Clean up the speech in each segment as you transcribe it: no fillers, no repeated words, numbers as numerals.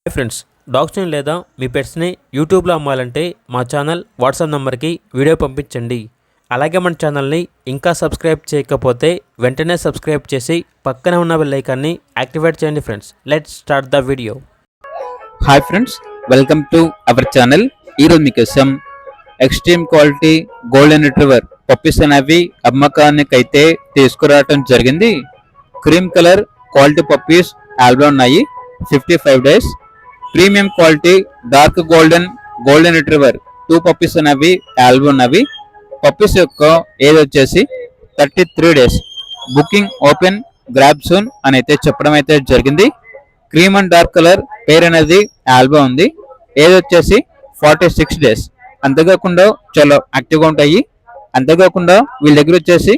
Hi friends, డాగ్స్ని లేదా మీ పెట్స్ని యూట్యూబ్లో అమ్మాలంటే మా ఛానల్ వాట్సాప్ నెంబర్కి వీడియో పంపించండి. అలాగే మన ఛానల్ని ఇంకా సబ్స్క్రైబ్ చేయకపోతే వెంటనే సబ్స్క్రైబ్ చేసి పక్కనే ఉన్న బెల్ ఐకాన్ని యాక్టివేట్ చేయండి. Friends, let's start the video. Hi friends, welcome to our channel. ఈరోజు మీకోసం extreme quality golden retriever puppies అనేవి అమ్మకానికైతే తీసుకురావడం జరిగింది. Cream colour quality puppies album ఉన్నాయి. 55 days premium quality dark golden retriever 2 puppies అనేవి ఆల్బమ్ ఉన్నవి. పప్పీస్ యొక్క ఏజ్ వచ్చేసి 33 days. Booking open, grab soon అని అయితే చెప్పడం అయితే జరిగింది. క్రీమ్ అండ్ డార్క్ కలర్ పేర్ అనేది ఆల్బమ్ ఉంది. ఏజ్ వచ్చేసి 46 days. అంతేకాకుండా చాలా యాక్టివ్గా ఉంటాయి. అంతేకాకుండా వీళ్ళ దగ్గర వచ్చేసి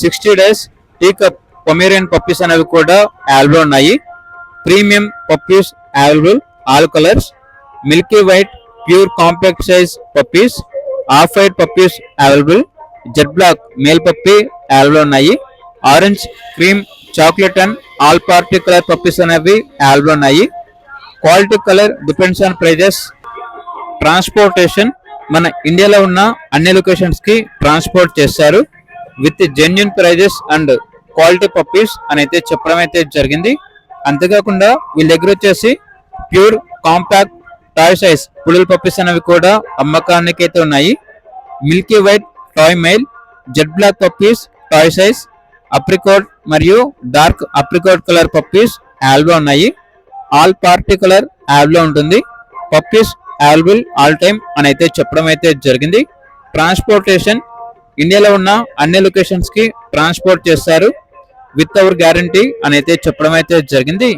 60 days tea cup Pomeranian puppies అనేవి కూడా అవైలబుల్ ఉన్నాయి. Premium puppies available, all colours. Milky white pure compact size puppies, off white puppies available. Jet black male puppy available ఉన్నాయి. Orange, cream, chocolate and all party colour puppies అనేవి available ఉన్నాయి. Quality colour depends on prices. Transportation మన ఇండియాలో ఉన్న అన్ని locations కి transport చేస్తారు with genuine prices and quality puppies అని అయితే చెప్పడం అయితే జరిగింది. అంతేకాకుండా వీళ్ళ దగ్గర వచ్చేసి ప్యూర్ కాంపాక్ట్ టాయ్ సైజ్ పులుల పప్పీస్ అనేవి కూడా అమ్మకానికి అయితే ఉన్నాయి. Milky white toy male, jet black puppies toy size, apricot మరియు dark apricot colour puppies available ఉన్నాయి. ఆల్ పార్టీ కలర్ అవైలబుల్ ఉంటుంది. పప్పీస్ అవైలబుల్ ఆల్ టైమ్ అని అయితే చెప్పడం అయితే జరిగింది. ట్రాన్స్పోర్టేషన్ ఇండియాలో ఉన్న అన్ని లొకేషన్స్ కి ట్రాన్స్పోర్ట్ చేస్తారు విత్ అవర్ గ్యారంటీ అని అయితే చెప్పడం అయితే జరిగింది.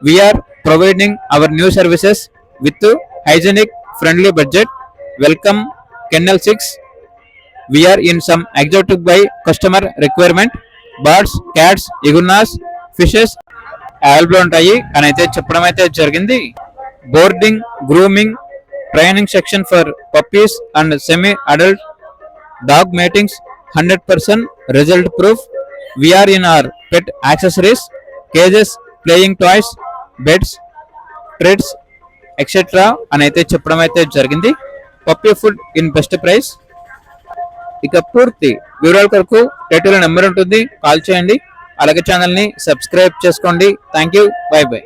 We are providing our new services with hygienic friendly budget. Welcome kennel 6. We are in some exotic by customer requirement. Birds, cats, iguanas, fishes available ఉంటాయి అని అయితే చెప్పడం అయితే జరిగింది. Boarding, grooming, training section for puppies and semi adult. Dog matings 100% result proof. We are in our pet accessories, cages, playing toys, beds, treats, etc. అని అయితే చెప్పడం అయితే జరిగింది. Puppy food in best price. ఇక పూర్తి వివరాల కొరకు టైటిల్ నెంబర్ ఉంటుంది, కాల్ చేయండి. అలాగే ఛానల్ని సబ్స్క్రైబ్ చేసుకోండి. Thank you, by by.